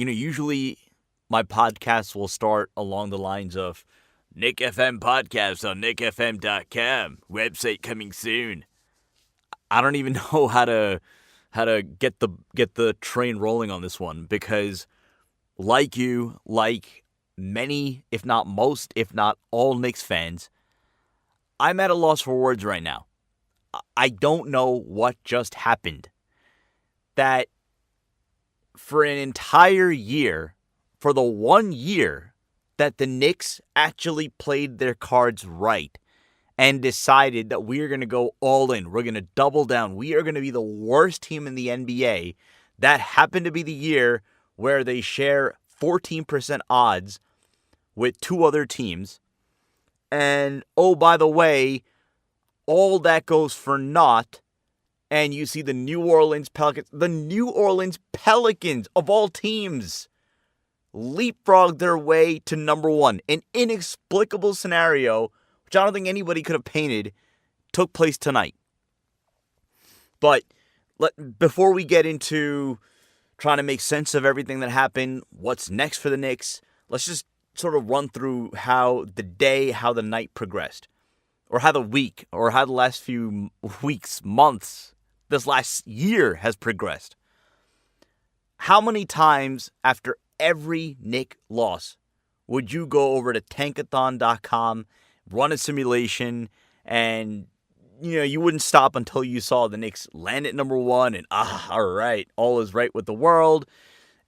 Usually my podcast will start along the lines of Nick FM podcast on nickfm.com. Website coming soon. I don't even know how to get the train rolling on this one because like you, like many, if not most, if not all Knicks fans, I'm at a loss for words right now. I don't know what just happened. That for an entire year, for the 1 year that the Knicks actually played their cards right and decided that we are going to go all in, we're going to double down, we are going to be the worst team in the NBA, that happened to be the year where they share 14% odds with two other teams. And, oh, by the way, all that goes for naught. And you see the New Orleans Pelicans of all teams, leapfrog their way to number one. An inexplicable scenario, which I don't think anybody could have painted, took place tonight. But before we get into trying to make sense of everything that happened, what's next for the Knicks, let's just sort of run through how the night progressed. Or how the week, or how the last few weeks, months, this last year has progressed. How many times after every Knick loss would you go over to tankathon.com, run a simulation, and you wouldn't stop until you saw the Knicks land at number one and all right, all is right with the world.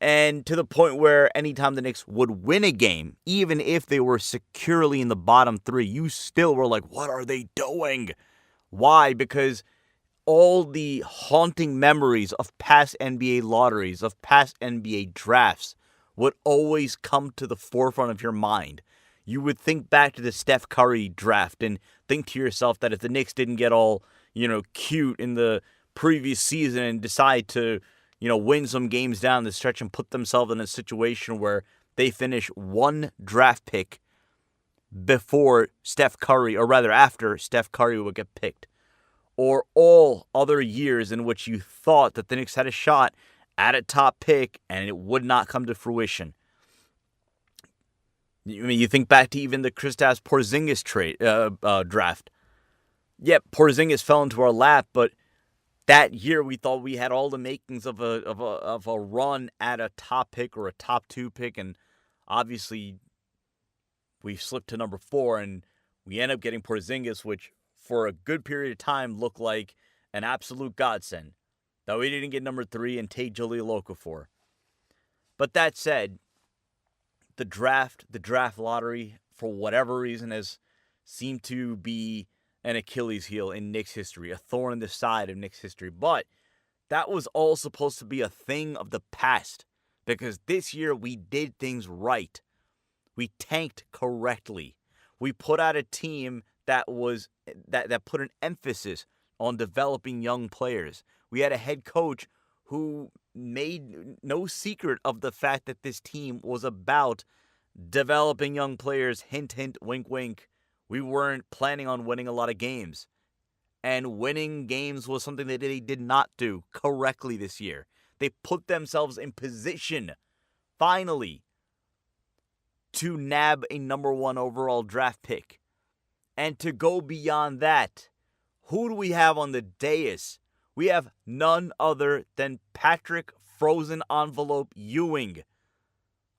And to the point where anytime the Knicks would win a game, even if they were securely in the bottom three, you still were like, what are they doing? Why? Because all the haunting memories of past NBA lotteries, of past NBA drafts, would always come to the forefront of your mind. You would think back to the Steph Curry draft and think to yourself that if the Knicks didn't get all, cute in the previous season and decide to, win some games down the stretch and put themselves in a situation where they finish one draft pick before Steph Curry, or rather after Steph Curry would get picked. Or all other years in which you thought that the Knicks had a shot at a top pick and it would not come to fruition. You think back to even the Kristaps Porzingis draft. Yep, Porzingis fell into our lap, but that year we thought we had all the makings of a run at a top pick or a top two pick, and obviously we slipped to number 4 and we end up getting Porzingis, which for a good period of time looked like an absolute godsend. Though we didn't get number 3 and Tate Jalil for. But that said, the draft lottery, for whatever reason, has seemed to be an Achilles heel in Knicks history, a thorn in the side of Knicks history. But that was all supposed to be a thing of the past, because this year we did things right. We tanked correctly. We put out a team that put an emphasis on developing young players. We had a head coach who made no secret of the fact that this team was about developing young players. Hint, hint, wink, wink. We weren't planning on winning a lot of games. And winning games was something that they did not do correctly this year. They put themselves in position, finally, to nab a number 1 overall draft pick. And to go beyond that, who do we have on the dais? We have none other than Patrick Frozen Envelope Ewing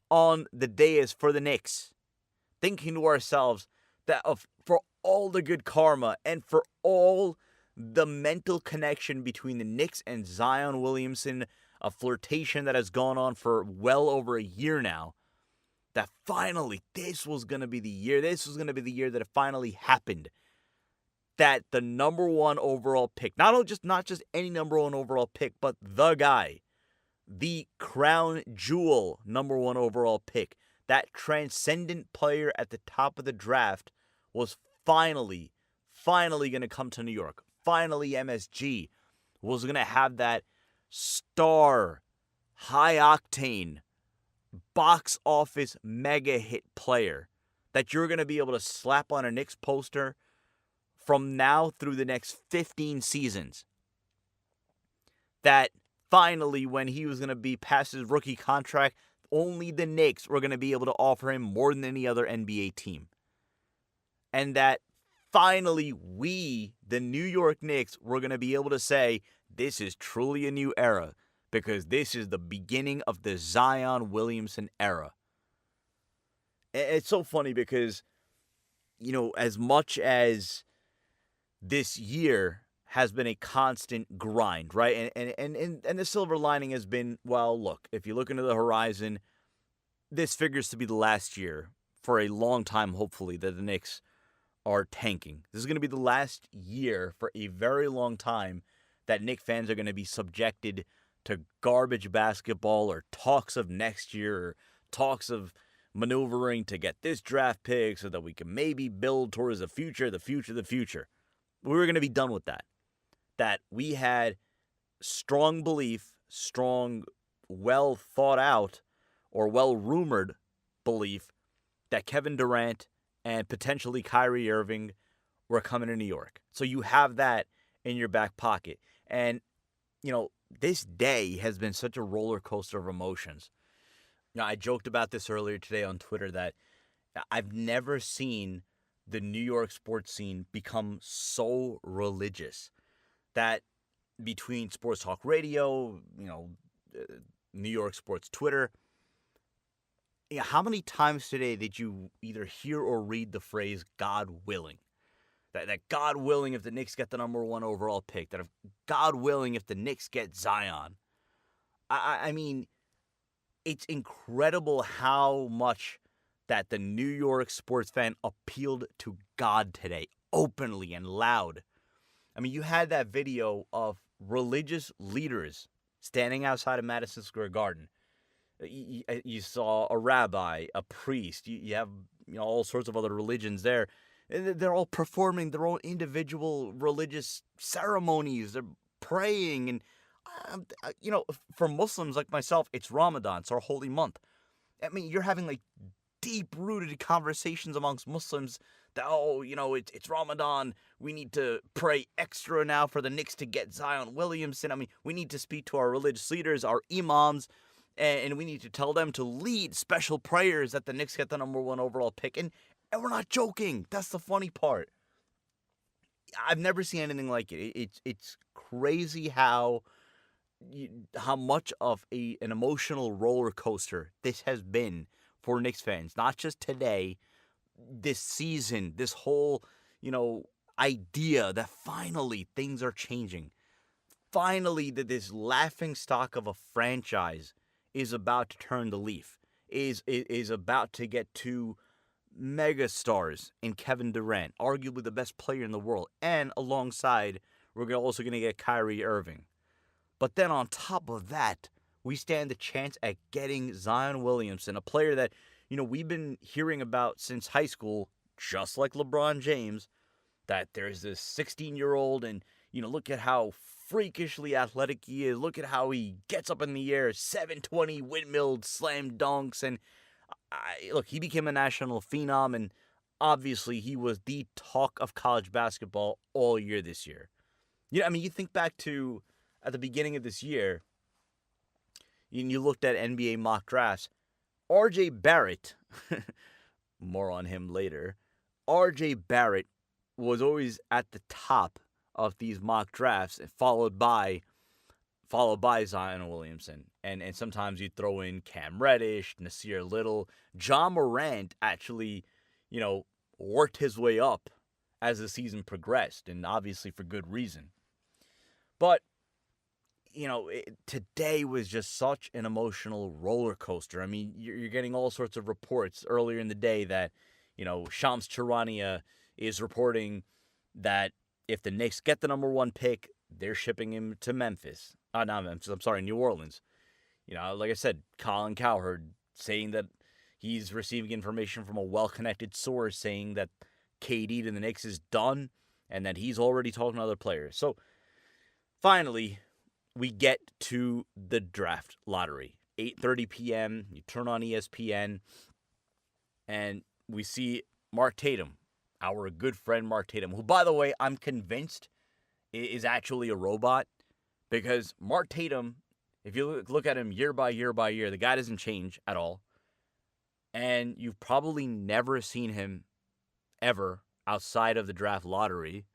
on the dais for the Knicks. Thinking to ourselves that for all the good karma and for all the mental connection between the Knicks and Zion Williamson, a flirtation that has gone on for well over a year now, that finally this was going to be the year. This was going to be the year that it finally happened. That the number 1 overall pick, not just any number 1 overall pick, but the guy, the crown jewel number 1 overall pick, that transcendent player at the top of the draft was finally going to come to New York. Finally, MSG was going to have that star, high-octane, box office mega hit player that you're going to be able to slap on a Knicks poster from now through the next 15 seasons. That finally, when he was going to be past his rookie contract, only the Knicks were going to be able to offer him more than any other NBA team. And that finally we, the New York Knicks, were going to be able to say, this is truly a new era because this is the beginning of the Zion Williamson era. It's so funny because, as much as this year has been a constant grind, right? And the silver lining has been, well, look, if you look into the horizon, this figures to be the last year for a long time, hopefully, that the Knicks are tanking. This is going to be the last year for a very long time that Knicks fans are going to be subjected to garbage basketball or talks of next year or talks of maneuvering to get this draft pick so that we can maybe build towards the future. We were going to be done with that. That we had strong belief, strong, well thought out, or well rumored belief that Kevin Durant and potentially Kyrie Irving were coming to New York. So you have that in your back pocket. And, this day has been such a roller coaster of emotions. I joked about this earlier today on Twitter that I've never seen the New York sports scene become so religious that between sports talk radio, New York sports Twitter, how many times today did you either hear or read the phrase God willing? That God willing if the Knicks get the number 1 overall pick, that if God willing if the Knicks get Zion. I mean, it's incredible how much that the New York sports fan appealed to God today, openly and loud. I mean, you had that video of religious leaders standing outside of Madison Square Garden. You saw a rabbi, a priest. You have all sorts of other religions there. They're all performing their own individual religious ceremonies. They're praying. And, for Muslims like myself, it's Ramadan. It's our holy month. I mean, you're having deep-rooted conversations amongst Muslims that, it's Ramadan. We need to pray extra now for the Knicks to get Zion Williamson. I mean, we need to speak to our religious leaders, our imams, and we need to tell them to lead special prayers that the Knicks get the number 1 overall pick. And we're not joking. That's the funny part. I've never seen anything like it. It's crazy how much of an emotional roller coaster this has been for Knicks fans. Not just today, this season, this whole, idea that finally things are changing. Finally, that this laughing stock of a franchise is about to turn the leaf, is about to get to mega stars in Kevin Durant, arguably the best player in the world, and alongside, we're also going to get Kyrie Irving. But then on top of that, we stand a chance at getting Zion Williamson, a player that, we've been hearing about since high school, just like LeBron James, that there's this 16-year-old and, look at how freakishly athletic he is. Look at how he gets up in the air, 720 windmilled slam dunks, and look, he became a national phenom, and obviously he was the talk of college basketball all year this year. You think back to at the beginning of this year, and you looked at NBA mock drafts, R.J. Barrett, more on him later, R.J. Barrett was always at the top of these mock drafts, followed by Zion Williamson. And sometimes you throw in Cam Reddish, Nasir Little. Ja Morant actually, worked his way up as the season progressed, and obviously for good reason. But, today was just such an emotional roller coaster. I mean, you're getting all sorts of reports earlier in the day that, Shams Charania is reporting that if the Knicks get the number 1 pick, they're shipping him to Memphis. Not Memphis, I'm sorry, New Orleans. Like I said, Colin Cowherd saying that he's receiving information from a well-connected source saying that KD to the Knicks is done and that he's already talking to other players. So, finally, we get to the draft lottery. 8:30 p.m., you turn on ESPN, and we see Mark Tatum, our good friend Mark Tatum, who, by the way, I'm convinced is actually a robot, because Mark Tatum If you look at him year by year by year, the guy doesn't change at all. And you've probably never seen him ever outside of the draft lottery.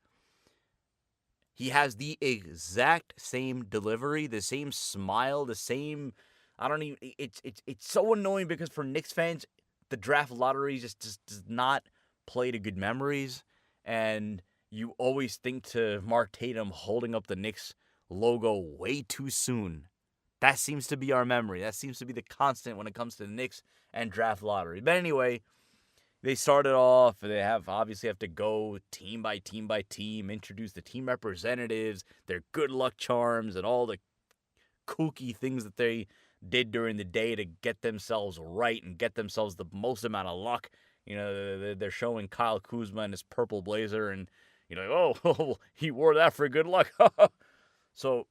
He has the exact same delivery, the same smile, the same. I don't even. It's so annoying because for Knicks fans, the draft lottery just does not play to good memories, and you always think to Mark Tatum holding up the Knicks logo way too soon. That seems to be our memory. That seems to be the constant when it comes to the Knicks and draft lottery. But anyway, they started off. They obviously have to go team by team by team, introduce the team representatives, their good luck charms, and all the kooky things that they did during the day to get themselves right and get themselves the most amount of luck. They're showing Kyle Kuzma in his purple blazer, and oh, he wore that for good luck. So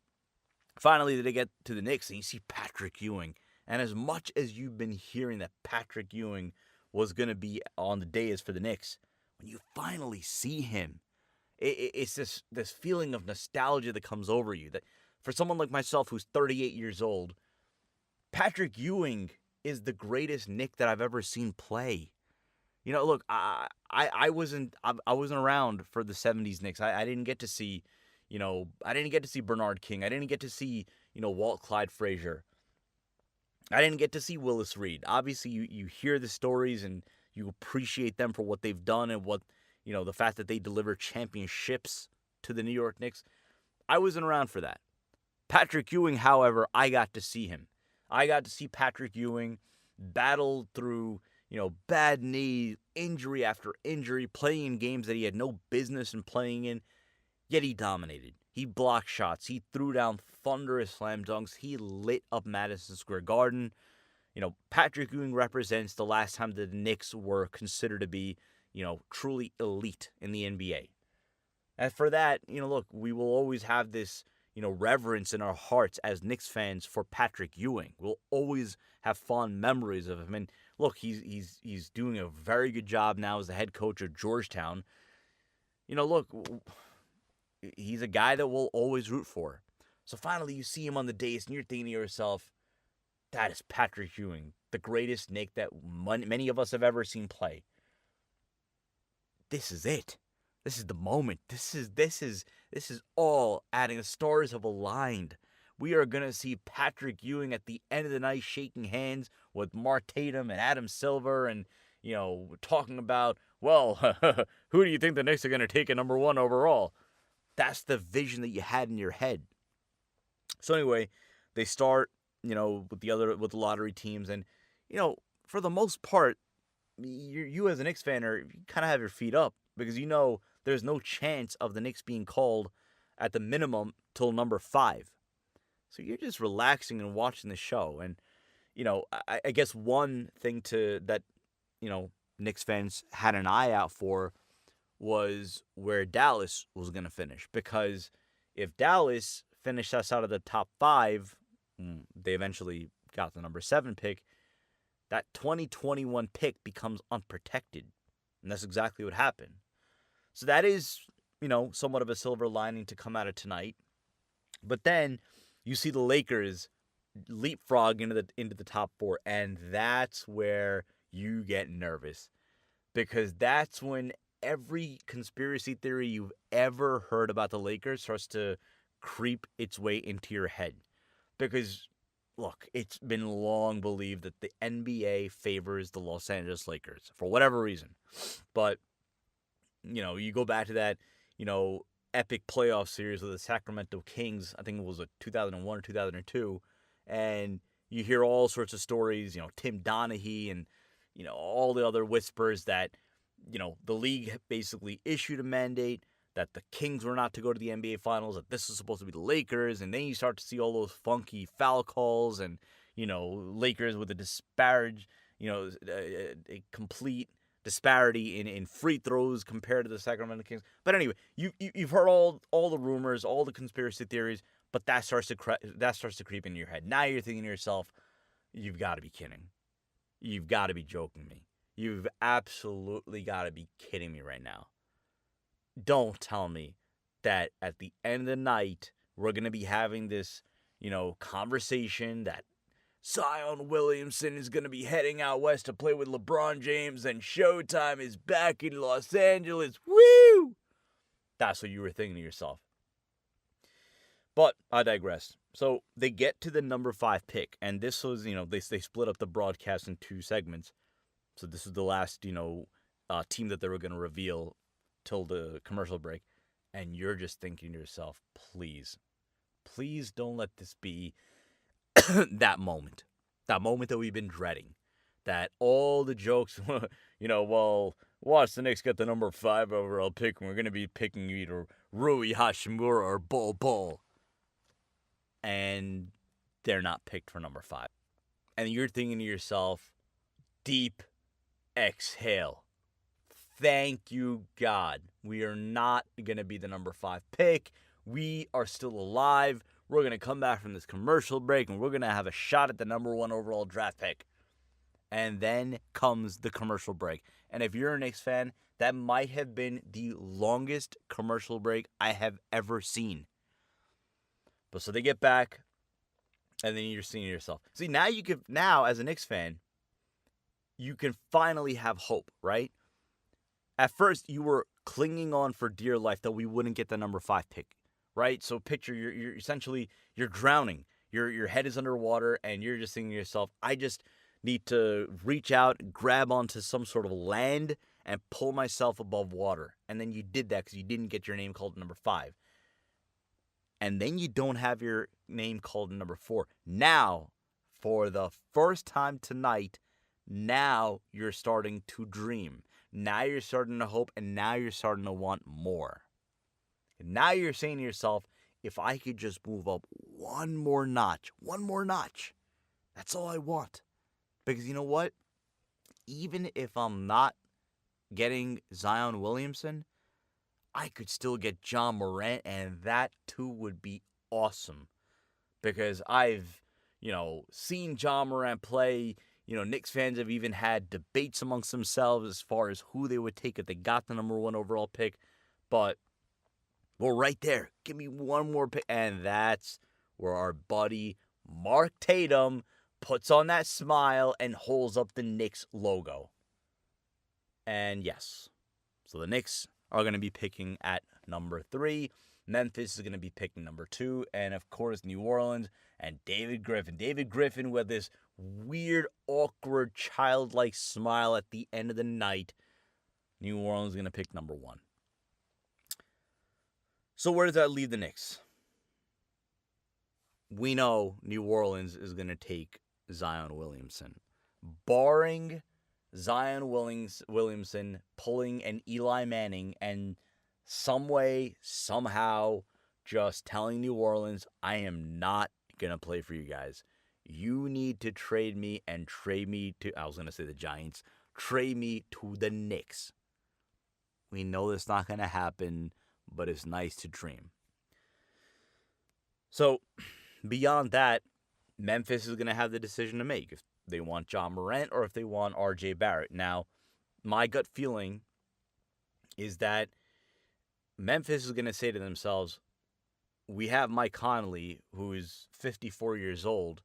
finally, they get to the Knicks, and you see Patrick Ewing. And as much as you've been hearing that Patrick Ewing was going to be on the dais for the Knicks, when you finally see him, it's this feeling of nostalgia that comes over you. That for someone like myself who's 38 years old, Patrick Ewing is the greatest Knick that I've ever seen play. Look, I wasn't around for the 70s Knicks. I didn't get to see, I didn't get to see Bernard King. I didn't get to see, Walt Clyde Frazier. I didn't get to see Willis Reed. Obviously, you hear the stories and you appreciate them for what they've done and what, the fact that they deliver championships to the New York Knicks. I wasn't around for that. Patrick Ewing, however, I got to see him. I got to see Patrick Ewing battle through, bad knee, injury after injury, playing in games that he had no business in playing in, yet he dominated. He blocked shots. He threw down thunderous slam dunks. He lit up Madison Square Garden. Patrick Ewing represents the last time that the Knicks were considered to be, truly elite in the NBA. And for that, look, we will always have this, reverence in our hearts as Knicks fans for Patrick Ewing. We'll always have fond memories of him. And look, he's doing a very good job now as the head coach of Georgetown. Look, he's a guy that we'll always root for. So finally, you see him on the dais, and you're thinking to yourself, that is Patrick Ewing, the greatest Knick that many of us have ever seen play. This is it. This is the moment. This is all adding. The stars have aligned. We are going to see Patrick Ewing at the end of the night shaking hands with Mark Tatum and Adam Silver and, talking about, well, who do you think the Knicks are going to take at number 1 overall? That's the vision that you had in your head. So anyway, they start, with the lottery teams, and, for the most part, you as a Knicks fan you kind of have your feet up because there's no chance of the Knicks being called at the minimum till number 5. So you're just relaxing and watching the show. And, I guess one thing that, Knicks fans had an eye out for was where Dallas was going to finish. Because if Dallas finished us out of the top 5, they eventually got the number 7 pick, that 2021 pick becomes unprotected. And that's exactly what happened. So that is, somewhat of a silver lining to come out of tonight. But then you see the Lakers leapfrog into the top 4, and that's where you get nervous. Because that's when every conspiracy theory you've ever heard about the Lakers starts to creep its way into your head. Because, look, it's been long believed that the NBA favors the Los Angeles Lakers for whatever reason. But, you go back to that, epic playoff series with the Sacramento Kings, I think it was 2001 or 2002, and you hear all sorts of stories, Tim Donaghy and, all the other whispers that, the league basically issued a mandate that the Kings were not to go to the NBA Finals, that this was supposed to be the Lakers, and then you start to see all those funky foul calls and, Lakers with a complete disparity in free throws compared to the Sacramento Kings. But anyway, you've heard all the rumors, all the conspiracy theories, but that starts to creep into your head. Now you're thinking to yourself, you've got to be kidding. You've got to be joking me. You've absolutely got to be kidding me right now. Don't tell me that at the end of the night, we're going to be having this, conversation that Zion Williamson is going to be heading out west to play with LeBron James and Showtime is back in Los Angeles. Woo! That's what you were thinking to yourself. But I digress. So they get to the number 5 pick, and this was, they split up the broadcast in 2 segments. So this is the last, team that they were going to reveal till the commercial break. And you're just thinking to yourself, please don't let this be that moment that we've been dreading. That all the jokes, well, watch the Knicks get the number 5 overall pick, and we're going to be picking either Rui Hachimura or Bol Bol. And they're not picked for number 5. And you're thinking to yourself, deep exhale. Thank you, God. We are not going to be the number 5 pick. We are still alive. We're going to come back from this commercial break, and we're going to have a shot at the number 1 overall draft pick. And then comes the commercial break. And if you're a Knicks fan, that might have been the longest commercial break I have ever seen. But so they get back, and then you're seeing yourself. See, now as a Knicks fan, you can finally have hope, right? At first, you were clinging on for dear life that we wouldn't get the number 5 pick, right? So picture you're essentially drowning. Your head is underwater, and you're just thinking to yourself, I just need to reach out, grab onto some sort of land, and pull myself above water. And then you did that because you didn't get your name called number 5. And then you don't have your name called number 4. Now, for the first time tonight, now you're starting to dream. Now you're starting to hope, and now you're starting to want more. And now you're saying to yourself, if I could just move up one more notch, that's all I want. Because you know what? Even if I'm not getting Zion Williamson, I could still get Ja Morant, and that too would be awesome. Because I've, seen Ja Morant play. Knicks fans have even had debates amongst themselves as far as who they would take if they got the number 1 overall pick. But, well, right there, give me one more pick. And that's where our buddy Mark Tatum puts on that smile and holds up the Knicks logo. And yes, so the Knicks are going to be picking at number 3. Memphis is going to be picking number 2. And, of course, New Orleans and David Griffin. David Griffin with this weird, awkward, childlike smile at the end of the night. New Orleans is going to pick number 1. So where does that leave the Knicks? We know New Orleans is going to take Zion Williamson. Barring Zion Williamson pulling an Eli Manning and some way, somehow, just telling New Orleans, I am not going to play for you guys. You need to trade me and trade me to, I was going to say the Giants, trade me to the Knicks. We know that's not going to happen, but it's nice to dream. So, beyond that, Memphis is going to have the decision to make if they want Ja Morant or if they want RJ Barrett. Now, my gut feeling is that Memphis is going to say to themselves, we have Mike Conley, who is 54 years old,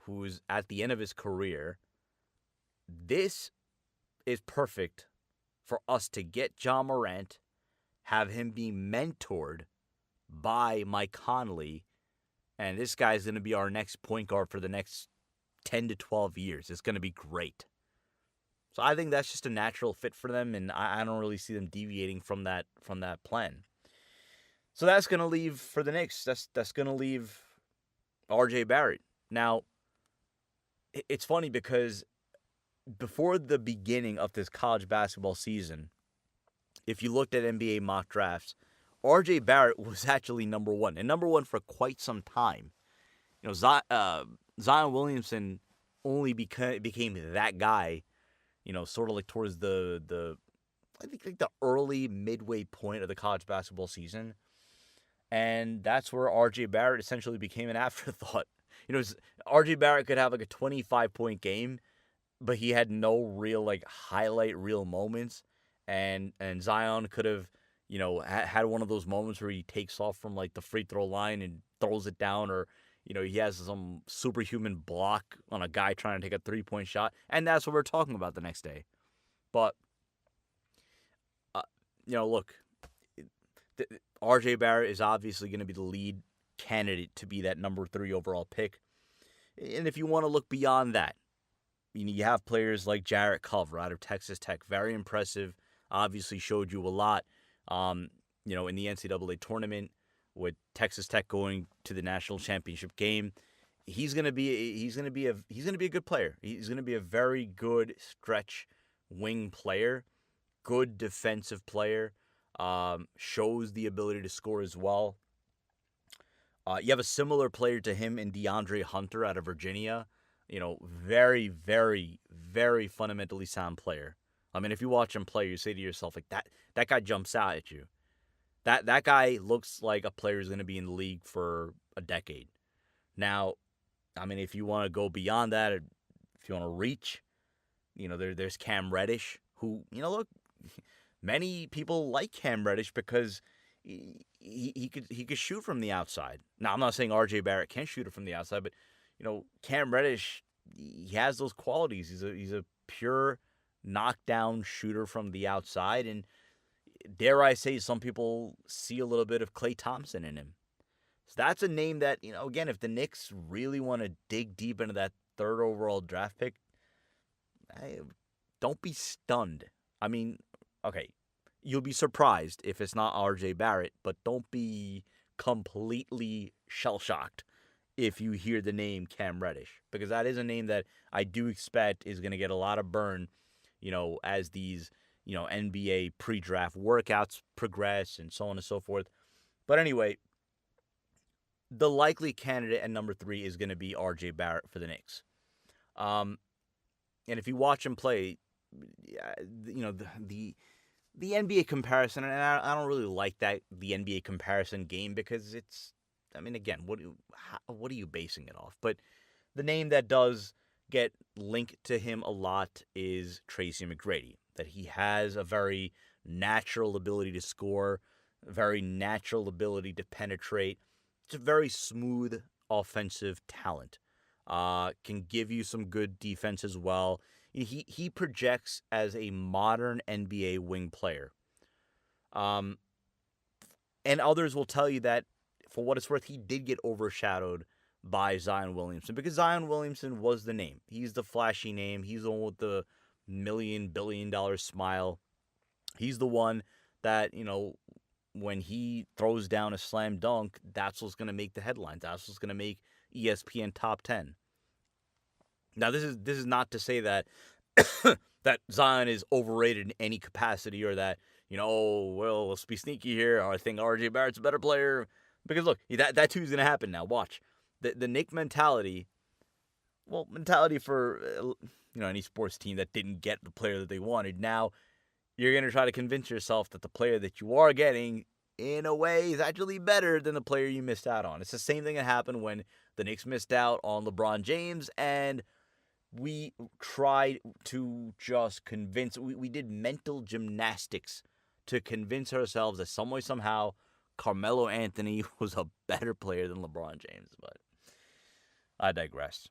who's at the end of his career. This is perfect for us to get Ja Morant, have him be mentored by Mike Conley, and this guy's going to be our next point guard for the next 10 to 12 years. It's going to be great. So I think that's just a natural fit for them, and I don't really see them deviating from that plan. So that's going to leave for the Knicks. That's going to leave RJ Barrett. Now, it's funny because before the beginning of this college basketball season, if you looked at NBA mock drafts, RJ Barrett was actually number 1, and number 1 for quite some time. Zion Williamson only became that guy, sort of like towards the I think like the early midway point of the college basketball season. And that's where RJ Barrett essentially became an afterthought. RJ Barrett could have like a 25-point game, but he had no real highlight reel moments. And Zion could have, had one of those moments where he takes off from like the free throw line and throws it down, or he has some superhuman block on a guy trying to take a 3-point shot, and that's what we're talking about the next day. But look, RJ Barrett is obviously going to be the lead candidate to be that number 3 overall pick. And if you want to look beyond that, you have players like Jarrett Culver out of Texas Tech, very impressive. Obviously showed you a lot, in the NCAA tournament with Texas Tech going to the national championship game. He's gonna be a good player. He's gonna be a very good stretch wing player, good defensive player. Shows the ability to score as well. You have a similar player to him in DeAndre Hunter out of Virginia. Very, very, very fundamentally sound player. I mean, if you watch him play, you say to yourself, like, that guy jumps out at you. That guy looks like a player who's going to be in the league for a decade. Now, I mean, if you want to go beyond that, or if you want to reach, there's Cam Reddish, who, look, many people like Cam Reddish because he could shoot from the outside. Now, I'm not saying RJ Barrett can't shoot it from the outside, but Cam Reddish, he has those qualities. He's a pure knockdown shooter from the outside, and dare I say, some people see a little bit of Klay Thompson in him. So that's a name that, again, if the Knicks really want to dig deep into that 3rd overall draft pick, don't be stunned. I mean, okay, you'll be surprised if it's not RJ Barrett, but don't be completely shell-shocked if you hear the name Cam Reddish, because that is a name that I do expect is going to get a lot of burn, as these, NBA pre-draft workouts progress and so on and so forth. But anyway, the likely candidate at number 3 is going to be RJ Barrett for the Knicks. And if you watch him play, the NBA comparison, and I don't really like the NBA comparison game, because it's, I mean, again, what are you basing it off? But the name that does get linked to him a lot is Tracy McGrady, that he has a very natural ability to score, a very natural ability to penetrate. It's a very smooth offensive talent. Can give you some good defense as well. He projects as a modern NBA wing player. And others will tell you that, for what it's worth, he did get overshadowed by Zion Williamson, because Zion Williamson was the name. He's the flashy name. He's the one with the billion-dollar smile. He's the one that, when he throws down a slam dunk, that's what's going to make the headlines. That's what's going to make ESPN top 10. Now, this is not to say that that Zion is overrated in any capacity, or that, well, let's be sneaky here, or I think RJ Barrett's a better player. Because look, that too is going to happen now. Watch. The Knick mentality for any sports team that didn't get the player that they wanted. Now you're going to try to convince yourself that the player that you are getting, in a way, is actually better than the player you missed out on. It's the same thing that happened when the Knicks missed out on LeBron James, and we tried to just convince. We did mental gymnastics to convince ourselves that some way, somehow, Carmelo Anthony was a better player than LeBron James, but I digress.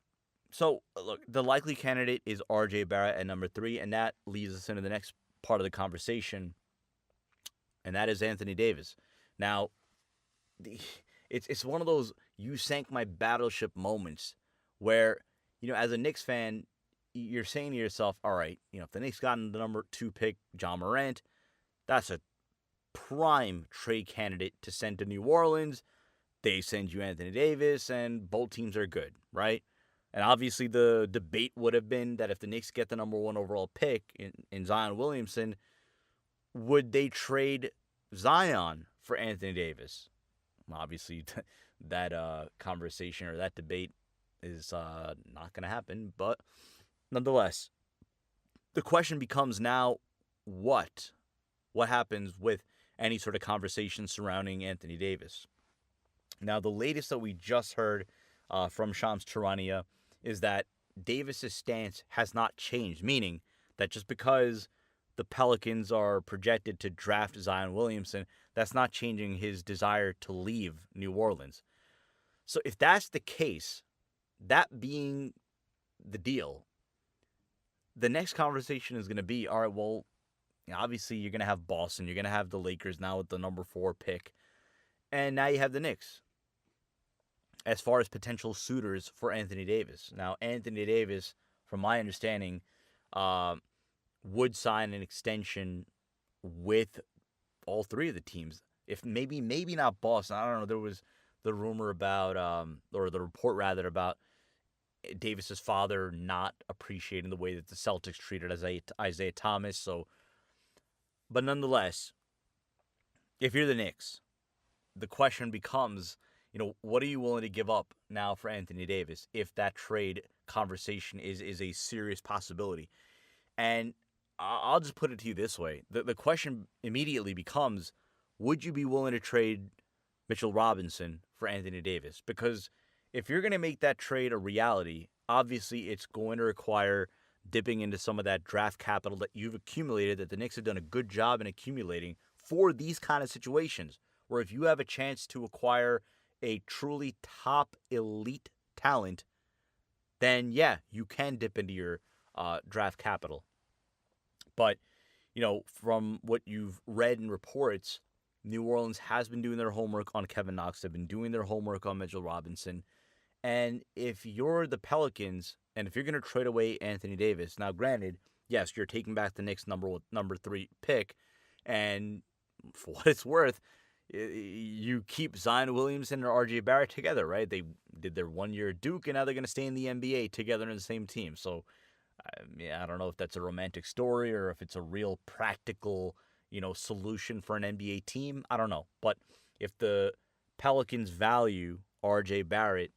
So, look, the likely candidate is RJ Barrett at number 3, and that leads us into the next part of the conversation, and that is Anthony Davis. Now, it's one of those you sank my battleship moments where, as a Knicks fan, you're saying to yourself, all right, if the Knicks got the number 2 pick, Ja Morant, that's a prime trade candidate to send to New Orleans. They send you Anthony Davis, and both teams are good, right? And obviously the debate would have been that if the Knicks get the number 1 overall pick in Zion Williamson, would they trade Zion for Anthony Davis? Obviously, that conversation or that debate is not going to happen. But nonetheless, the question becomes now, what happens with any sort of conversation surrounding Anthony Davis? Now, the latest that we just heard from Shams Charania is that Davis's stance has not changed, meaning that just because the Pelicans are projected to draft Zion Williamson, that's not changing his desire to leave New Orleans. So if that's the case, that being the deal, the next conversation is going to be, all right, well, obviously you're going to have Boston, you're going to have the Lakers now with the number 4 pick, and now you have the Knicks as far as potential suitors for Anthony Davis. Now, Anthony Davis, from my understanding, would sign an extension with all 3 of the teams. If maybe not Boston. I don't know. There was the rumor about, or the report rather, about Davis's father not appreciating the way that the Celtics treated Isaiah Thomas. So, but nonetheless, if you're the Knicks, the question becomes, what are you willing to give up now for Anthony Davis if that trade conversation is a serious possibility? And I'll just put it to you this way. The question immediately becomes, would you be willing to trade Mitchell Robinson for Anthony Davis? Because if you're going to make that trade a reality, obviously it's going to require dipping into some of that draft capital that you've accumulated, that the Knicks have done a good job in accumulating for these kind of situations, where if you have a chance to acquire a truly top elite talent, then yeah, you can dip into your draft capital. But, from what you've read in reports, New Orleans has been doing their homework on Kevin Knox. They've been doing their homework on Mitchell Robinson. And if you're the Pelicans, and if you're going to trade away Anthony Davis, now granted, yes, you're taking back the Knicks number 3 pick, and for what it's worth, you keep Zion Williamson and RJ Barrett together, right? They did their 1 year at Duke, and now they're going to stay in the NBA together in the same team. So, I don't know if that's a romantic story or if it's a real practical, solution for an NBA team. I don't know. But if the Pelicans value RJ Barrett,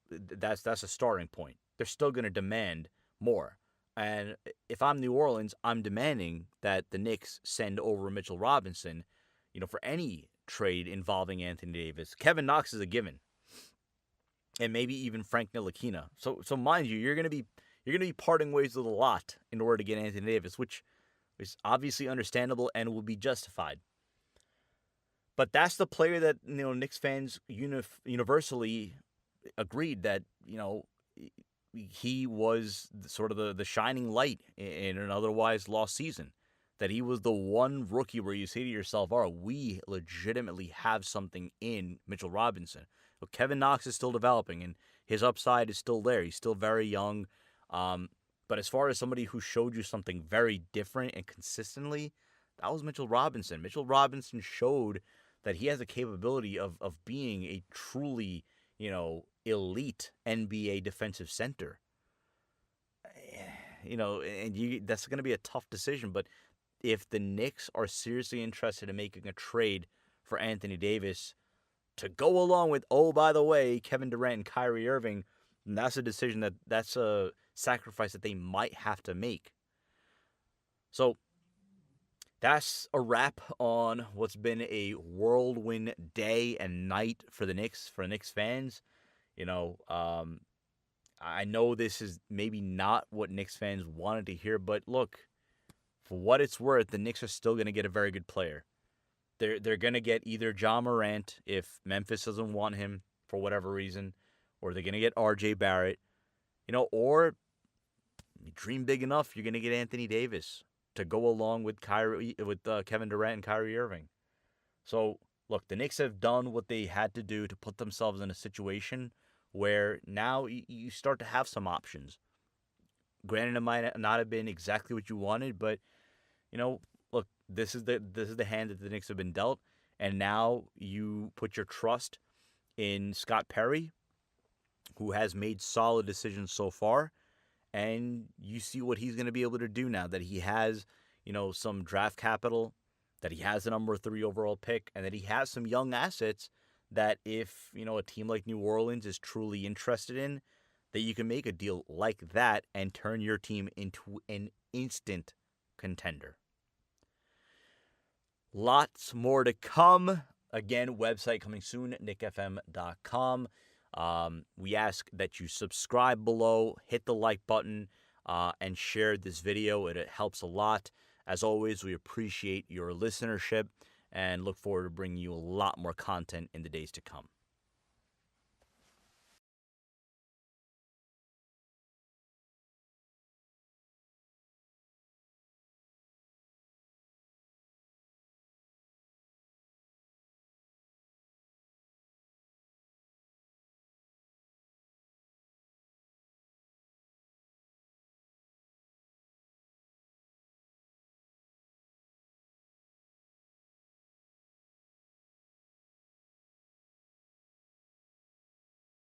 that's a starting point. They're still going to demand more. And if I'm New Orleans, I'm demanding that the Knicks send over Mitchell Robinson, for any trade involving Anthony Davis. Kevin Knox is a given, and maybe even Frank Ntilikina. So mind you, you're going to be parting ways with a lot in order to get Anthony Davis, which is obviously understandable and will be justified. But that's the player that Knicks fans universally agreed that he was sort of the shining light in an otherwise lost season. That he was the one rookie where you say to yourself, all right, we legitimately have something in Mitchell Robinson. But Kevin Knox is still developing, and his upside is still there. He's still very young. But as far as somebody who showed you something very different and consistently, that was Mitchell Robinson. Mitchell Robinson showed that he has the capability of being a truly, elite NBA defensive center. And that's going to be a tough decision. But if the Knicks are seriously interested in making a trade for Anthony Davis to go along with, oh, by the way, Kevin Durant and Kyrie Irving, that's a decision that's a sacrifice that they might have to make. So that's a wrap on what's been a whirlwind day and night for the Knicks, for Knicks fans. I know this is maybe not what Knicks fans wanted to hear, but look, for what it's worth, the Knicks are still going to get a very good player. They're going to get either Ja Morant if Memphis doesn't want him for whatever reason, or they're going to get RJ Barrett, or you dream big enough, you're going to get Anthony Davis to go along with Kevin Durant and Kyrie Irving. So, look, the Knicks have done what they had to do to put themselves in a situation where now you start to have some options. Granted, it might not have been exactly what you wanted, but look, this is the hand that the Knicks have been dealt, and now you put your trust in Scott Perry, who has made solid decisions so far, and you see what he's going to be able to do now that he has, some draft capital, that he has the number 3 overall pick, and that he has some young assets that if, a team like New Orleans is truly interested in, that you can make a deal like that and turn your team into an instant contender. Lots more to come. Again, website coming soon, nickfm.com. We ask that you subscribe below, hit the like button. and share this video. It helps a lot. As always, we appreciate your listenership and look forward to bringing you a lot more content in the days to come.